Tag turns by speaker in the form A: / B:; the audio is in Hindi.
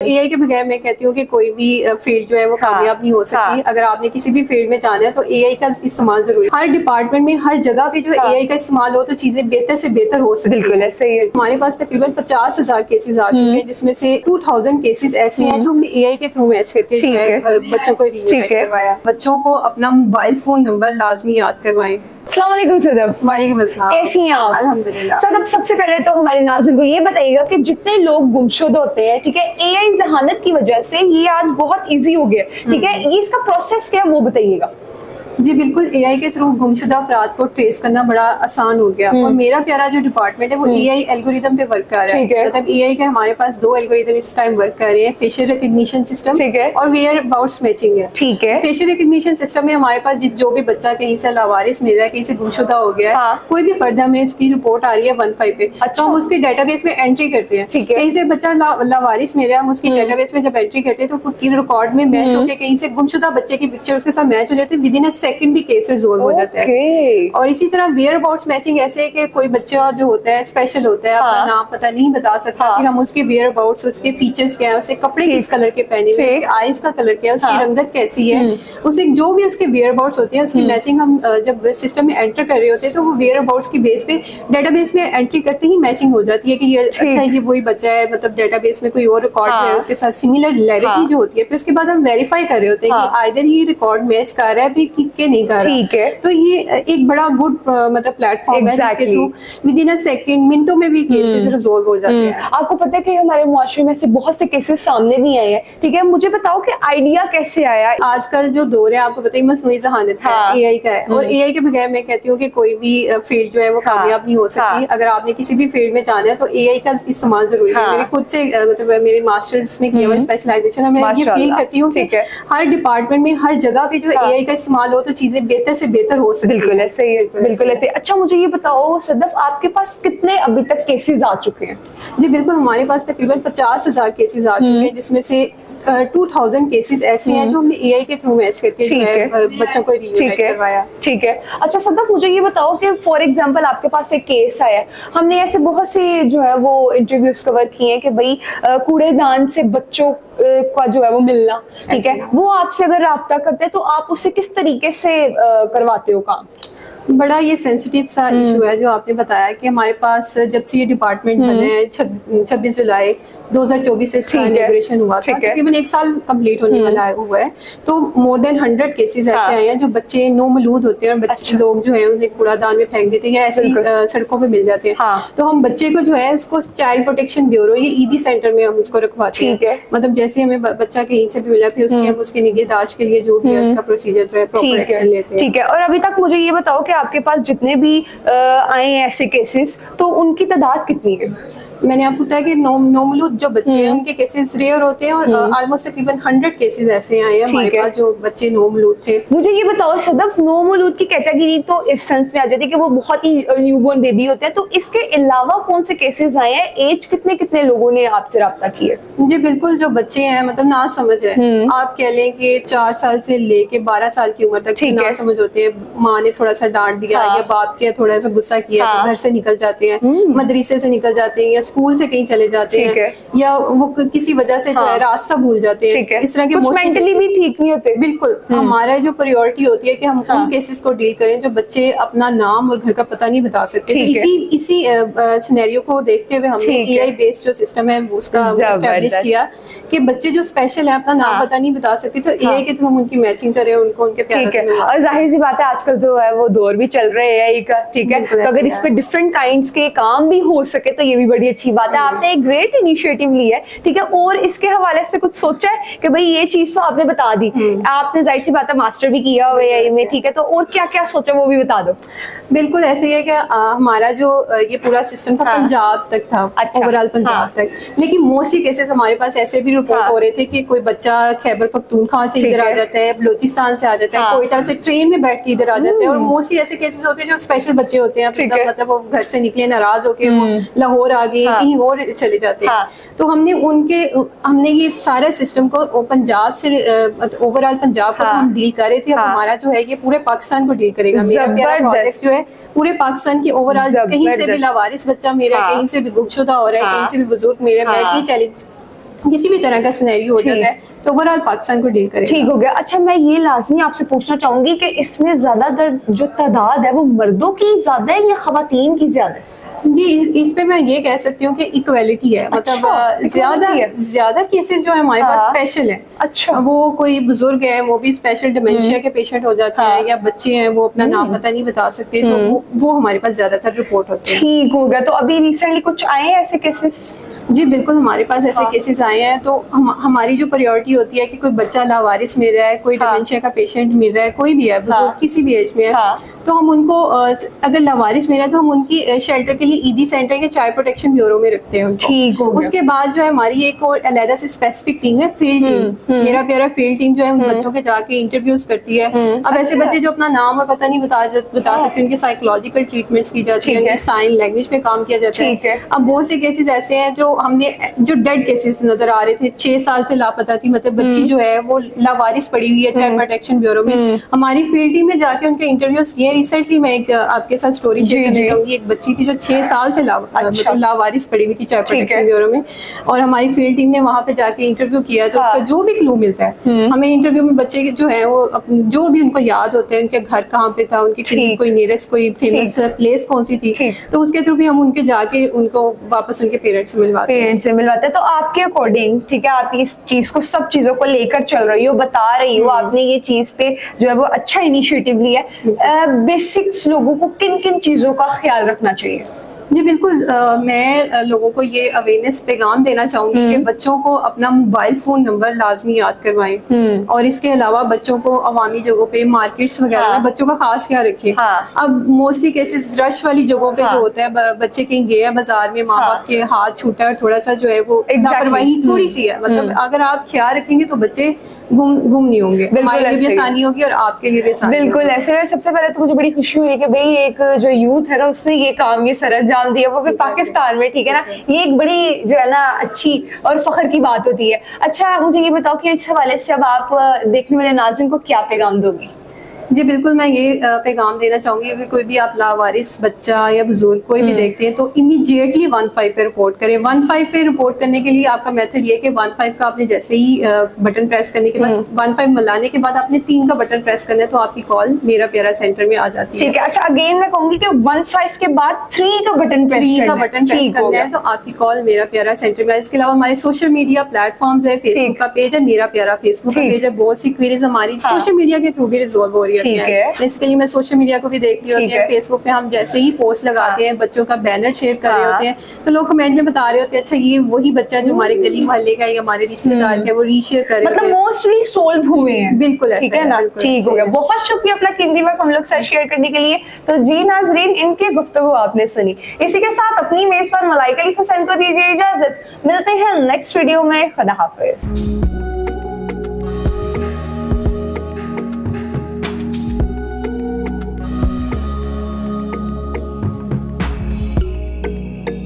A: एआई के बगैर मैं कहती हूँ कि कोई भी फील्ड जो है वो कामयाब नहीं हो सकती। अगर आपने किसी भी फील्ड में जाना है तो एआई का इस्तेमाल जरूरी है। हर डिपार्टमेंट में हर जगह पे जो है एआई का इस्तेमाल हो तो चीजें बेहतर से बेहतर हो सकती है।
B: बिल्कुल ऐसे ही है।
A: हमारे पास तकरीबन 50,000 केसेस आ चुके हैं, जिसमें से 2000 केसेस ऐसे हैं जो हमने एआई के थ्रू मैच करके जो है बच्चों को रीयूनाइट करवाया। बच्चों को अपना मोबाइल फोन नंबर लाजमी याद करवाएं।
B: अस्सलाम वालेकुम सदफ।
A: वालेकुम अस्सलाम।
B: कैसी हैं आप?
A: अल्हम्दुलिल्लाह।
B: सदफ, सबसे पहले तो हमारे नाज़रीन को ये बताइएगा कि जितने लोग गुमशुदा होते हैं, ठीक है, एआई ज़हानत की वजह से ये आज बहुत इजी हो गया, ठीक है, ये इसका प्रोसेस क्या है वो बताइएगा।
A: जी बिल्कुल, एआई के थ्रू गुमशुदा अफराद को ट्रेस करना बड़ा आसान हो गया। और मेरा प्यारा जो डिपार्टमेंट है वो एआई एल्गोरिदम पे वर्क कर रहा है। मतलब एआई के हमारे पास 2 एल्गोरिदम इस टाइम वर्क कर रहे हैं, फेशियल रिकग्निशन सिस्टम और वेयर अबाउट्स मैचिंग है। ठीक है, फेशियल रिकग्निशन सिस्टम में हमारे पास जो भी बच्चा कहीं से लावारिस मिल रहा है, कहीं से गुमशुदा हो गया है, कोई भी फर्द हमें उसकी रिपोर्ट आ रही है 15 पे, तो हम उसके डेटाबेस में एंट्री करते हैं। कहीं से बच्चा लावारिस मिल रहा है, हम उसकी डेटाबेस में जब एंट्री करते हैं तो रिकॉर्ड में मैच होकर कहीं से गुमशुदा बच्चे की पिक्चर उसके साथ मैच हो जाती है, विद इन अ सेकंड भी केस हो जाता है। और इसी तरह वेयर अबाउट्स मैचिंग ऐसे है कि कोई बच्चा जो होता है स्पेशल होता है, अपना नाम पता नहीं बता सकता, फिर हम उसके वेयर अबाउट्स, उसके फीचर्स क्या है, उसके कपड़े किस कलर के पहने हुए, उसके आईज का कलर क्या है, उसकी रंगत कैसी है, उसे जो भी उसके वेयर अबाउट्स होते हैं उसकी मैचिंग हम जब सिस्टम में एंटर कर रहे होते हैं तो वो वेयर अबाउट्स की बेस पे डेटाबेस में एंट्री करते ही मैचिंग हो जाती है कि ये अच्छा ये वही बच्चा है, मतलब डेटाबेस में कोई और रिकॉर्ड है उसके साथ सिमिलरिटी जो होती है। फिर उसके बाद हम वेरीफाई कर रहे होते हैं कि आइदर ही रिकॉर्ड मैच कर रहा है फिर के नहीं कर रहा है। तो ये एक बड़ा गुड मतलब प्लेटफॉर्म है जिसके through with in a second मिनटों में भी केसेस रिजॉल्व हो जाते हैं।
B: आपको पता है कि हमारे मुआशरे में से बहुत से केसेस सामने भी आए हैं, ठीक है, मुझे बताओ कि आइडिया कैसे आया?
A: आजकल जो दौर है आपको पता है मसनूई ज़हानत है, एआई का है, और एआई के बगैर मैं कहती हूँ कि कोई भी फील्ड जो है वो कामयाब नहीं हो सकती। अगर आपने किसी भी फील्ड में जाना है तो एआई का इस्तेमाल जरूरी है। मेरे खुद से मतलब मेरे मास्टर्स में किया हुआ स्पेशलाइजेशन, मैं ये फील करती हूँ कि हर डिपार्टमेंट में हर जगह पे जो एआई का इस्तेमाल हो तो चीजें बेहतर से बेहतर हो सकती है।
B: बिल्कुल ऐसे ही, बिल्कुल ऐसे। अच्छा मुझे ये बताओ सदफ, आपके पास कितने अभी तक केसेस आ चुके हैं?
A: जी बिल्कुल, हमारे पास तकरीबन 50,000 केसेस आ चुके हैं, जिसमें से 2000 केसेस ऐसे हैं जो हमने एआई के थ्रू मैच करके जो है बच्चों को रीयूनाइट करवाया।
B: ठीक है। अच्छा सदफ, मुझे ये बताओ कि फॉर एग्जांपल आपके पास एक केस आया, हमने ऐसे बहुत से जो है वो इंटरव्यूज कवर किए हैं कि भाई कूड़ेदान से बच्चों का जो है वो मिलना, ठीक है, वो आपसे अगर राब्ता करते हैं तो आप उससे किस तरीके से करवाते हो काम?
A: बड़ा ये सेंसिटिव सा इशू है जो आपने बताया कि हमारे पास जब से ये डिपार्टमेंट बने हैं 26 जुलाई 2024 से इसका इनॉग्रेशन हुआ था, तकरीबन 1 साल कंप्लीट होने वाला हुआ है, तो मोर देन 100 केसेस ऐसे आए हैं जो बच्चे नोमलूद होते हैं और बच्चे लोग जो है उन्हें कूड़ादान में फेंक देते हैं या ऐसे ही सड़कों पे मिल जाते हैं। तो हम बच्चे को जो है उसको चाइल्ड प्रोटेक्शन ब्यूरो ये ईदी सेंटर में हम उसको रखवाते हैं। मतलब जैसे हमें बच्चा कहीं से भी मिला फिर उसकी हम उसकी निगहदाश्त के लिए जो भी है उसका प्रोसीजर जो है प्रॉपर एक्शन लेते हैं।
B: ठीक है। और अभी तक मुझे ये बताओ कि आपके पास जितने भी आए हैं ऐसे केसेस, तो उनकी तादाद कितनी है?
A: मैंने आपको बताया कि नोमलूद जो बच्चे हैं उनके केसेस रेयर होते हैं और ऑलमोस्ट तकरीबन 100 केसेस ऐसे आए हैं हमारे पास जो बच्चे नोमलूद थे।
B: मुझे ये बताओ सदफ, नोमलूद की कैटेगरी तो इस सेंस में आ जाती है कि वो बहुत ही न्यूबॉर्न बेबी होते हैं, तो इसके अलावा कौन से केसेस आए हैं? एज कितने कितने लोगों ने आपसे राब्ता किया?
A: जी बिल्कुल, जो बच्चे हैं मतलब ना समझ है, आप कह लें कि 4 साल से लेके 12 साल की उम्र तक ना समझ होते हैं, माँ ने थोड़ा सा डांट दिया या बाप के थोड़ा सा गुस्सा किया तो घर से निकल जाते हैं, मदरसे से निकल जाते हैं या स्कूल से कहीं चले जाते हैं या वो किसी वजह से जो है रास्ता भूल जाते हैं। इस तरह के
B: मेंटली भी ठीक नहीं होते।
A: बिल्कुल, हमारा जो प्रायोरिटी होती है कि हम उन केसेस को डील करें जो बच्चे अपना नाम और घर का पता नहीं बता सकते। तो इसी सिनेरियो को देखते हुए हमने एआई बेस्ड जो सिस्टम है उसका एस्टैब्लिश किया कि बच्चे जो स्पेशल है अपना नाम पता नहीं बता सकते, तो एआई के थ्रू हम उनकी मैचिंग करें, उनको उनके प्यारों से मिलवा।
B: और जाहिर सी बात है आजकल जो है वो दौर भी चल रहे हैं एआई का, ठीक है, तो अगर इस पे डिफरेंट काइंड्स के काम भी हो सके तो ये भी बड़ी अच्छी बात है। आपने एक ग्रेट इनिशिएटिव ली है, ठीक है, और इसके हवाले से कुछ सोचा है कि भाई ये चीज तो आपने बता दी, आपने जाहिर सी बात है मास्टर भी किया हुआ है एआई में, ठीक है, तो और क्या क्या सोचा वो भी बता दो।
A: बिल्कुल ऐसे ही है कि हमारा जो ये पूरा सिस्टम था पंजाब तक था, ओवरऑल पंजाब तक, लेकिन मोस्टली केसेस हमारे पास ऐसे भी रिपोर्ट हो रहे थे कि कोई बच्चा खैबर पख्तूनख्वा से इधर आ जाता है, बलूचिस्तान से आ जाता है, कोयटा से ट्रेन में बैठ के इधर आ जाते हैं, और मोस्टली ऐसे केसेस होते हैं जो स्पेशल बच्चे होते हैं, मतलब वो घर से निकले नाराज होके वो लाहौर आ गए कहीं और चले जाते हैं। तो हमने ये सारे सिस्टम को पंजाब से ओवरऑल पंजाब को हम डील कर रहे थे। अब हमारा जो है ये पूरे पाकिस्तान को डील करेगा। मेरा प्यारा प्रोजेक्ट जो है पूरे पाकिस्तान की ओवरऑल कहीं से भी लावारिस बच्चा मेरा, कहीं से भी गुमशुदा हो रहा है, कहीं से भी बुजुर्ग मेरे मेंटली चैलेंज किसी भी तरह का सिनेरियो हो जाता है तो ओवरऑल पाकिस्तान को डील करें।
B: ठीक हो गया। अच्छा, मैं ये लाजमी आपसे पूछना चाहूंगी कि इसमें ज्यादातर जो तादाद है वो मर्दों की ज्यादा है या खवातीन की ज्यादा है?
A: जी, इस पे मैं ये कह सकती हूँ कि इक्वलिटी है। मतलब ज्यादा केसेस जो है हमारे पास स्पेशल है।
B: अच्छा,
A: वो कोई बुजुर्ग है, वो भी स्पेशल डिमेंशिया के पेशेंट हो जाते हैं, या बच्चे हैं वो अपना नाम पता नहीं बता सकते, तो वो हमारे पास ज्यादातर रिपोर्ट होते हैं।
B: ठीक हो गया। तो अभी रिसेंटली कुछ आए हैं ऐसे केसेस?
A: जी बिल्कुल, हमारे पास ऐसे केसेस आए हैं। तो हमारी जो प्रायोरिटी होती है कि कोई बच्चा लावारिस मिल रहा है, कोई डिमेंशिया का पेशेंट मिल रहा है, कोई भी है बुजुर्ग किसी भी एज में है, तो हम उनको अगर लावारिस मिला तो हम उनकी शेल्टर के लिए ईदी सेंटर या चाइल्ड प्रोटेक्शन ब्यूरो में रखते हैं उनको।
B: ठीक हो गया।
A: उसके बाद जो है हमारी एक और अलग से स्पेसिफिक टीम है, फील्ड टीम। मेरा प्यारा फील्ड टीम जो है उन बच्चों के जाके इंटरव्यूज करती है। अब ऐसे बच्चे जो अपना नाम और पता नहीं बता सकते, उनके साइकोलॉजिकल ट्रीटमेंट्स की जाती है, उनकी साइन लैंग्वेज पे काम किया जाता है। अब बहुत से केसेस ऐसे हैं जो हमने जो डेड केसेस नजर आ रहे थे, 6 साल से लापता थी, मतलब बच्ची जो है वो लावारिस पड़ी हुई है चाइल्ड प्रोटेक्शन ब्यूरो में। हमारी फील्ड टीम ने जाके उनके इंटरव्यूज किए। रिसेंटली मैं एक आपके साथ स्टोरी शेयर करना चाहूंगी। एक बच्ची थी जो 6 साल से मतलब लावारिस पड़ी हुई थी चाइल्ड प्रोटेक्शन ब्यूरो में, और हमारी फील्ड टीम ने वहां पे जाके इंटरव्यू किया। तो उसका जो भी क्लू मिलता है हमें इंटरव्यू में, बच्चे के जो है वो जो भी उनको याद होते हैं, उनके घर कहाँ पे था, उनकी कोई नियरेस्ट कोई फेमस प्लेस कौन सी थी, तो उसके थ्रू भी हम उनके जाके उनको वापस उनके पेरेंट्स से मिलवाते हैं।
B: तो आपके अकॉर्डिंग, ठीक है, आप इस चीज को, सब चीजों को लेकर चल रही हो, बता रही हो, आपने ये चीज पे जो है वो अच्छा इनिशिएटिव लिया है। बेसिक्स लोगों को किन किन चीजों का ख्याल रखना चाहिए?
A: जी बिल्कुल, मैं लोगों को ये अवेयरनेस पैगाम देना चाहूंगी कि बच्चों को अपना मोबाइल फोन नंबर लाजमी याद करवाएं, और इसके अलावा बच्चों को अवामी जगहों पे, मार्केट्स वगैरह में बच्चों का खास ख्याल रखें। अब मोस्टली केसेस रश वाली जगहों पे जो होता है, बच्चे कहीं गए हैं बाजार में, माँ बाप के हाथ छूटा है, थोड़ा सा जो है वो लापरवाही थोड़ी सी है, मतलब अगर आप ख्याल रखेंगे तो बच्चे गुम नहीं होंगे, हमारे लिए भी आसानी होगी और आपके लिए भी आसानी।
B: बिल्कुल ऐसे। सबसे पहले तो मुझे बड़ी खुशी हुई कि भाई एक जो यूथ है ना, उसने ये काम, ये सरंजाम दिया, वो भी पाकिस्तान में, ठीक है ना। ये एक बड़ी जो है ना अच्छी और फख्र की बात होती है। अच्छा, मुझे ये बताओ कि इस हवाले से अब आप देखने वाले नाज़रीन को क्या पैगाम दोगी?
A: जी बिल्कुल, मैं ये पैगाम देना चाहूँगी कि कोई भी आप लावारिस बच्चा या बुजुर्ग कोई भी देखते हैं तो इमीडिएटली 15 पे रिपोर्ट करें। 15 पे रिपोर्ट करने के लिए आपका मेथड ये कि 15 का आपने जैसे ही बटन प्रेस करने के बाद 15 मिलाने के बाद आपने 3 का बटन प्रेस करना है, तो आपकी कॉल मेरा प्यारा सेंटर में आ जाती है।
B: ठीक है। अच्छा, अगेन मैं कहूँगी कि 15 के बाद 3 का बटन प्रेस करना
A: है तो आपकी कॉल मेरा प्यारा सेंटर में। इसके अलावा हमारे सोशल मीडिया प्लेटफॉर्म्स है, फेसबुक का पेज है मेरा प्यारा फेसबुक का पेज है, बहुत सी क्वेरीज हमारी सोशल मीडिया के थ्रू भी रिजॉल्व हो रही है। बेसिकली मैं सोशल मीडिया को भी देखती होती है, फेसबुक पे हम जैसे ही पोस्ट लगाते हैं, बच्चों का बैनर शेयर कर रहे होते हैं, तो लोग कमेंट में बता रहे होते हैं अच्छा ये वही बच्चा जो हमारे गली मोहल्ले का या हमारे रिश्तेदार का, वो रीशेयर कर रहे होते हैं।
B: मोस्टली सोल्व हुए हैं।
A: बिल्कुल
B: ठीक है ना, ठीक हो गया। बहुत शुक्रिया अपना कीमती वक्त हम लोग साथ शेयर करने के लिए। तो जी नाजरीन, इनकी गुफ्तगू आपने सुनी। इसी के साथ अपनी मेज पर मलाइका अली हुसैन को दीजिए इजाजत। मिलते हैं नेक्स्ट वीडियो में। खुदा हाफिज।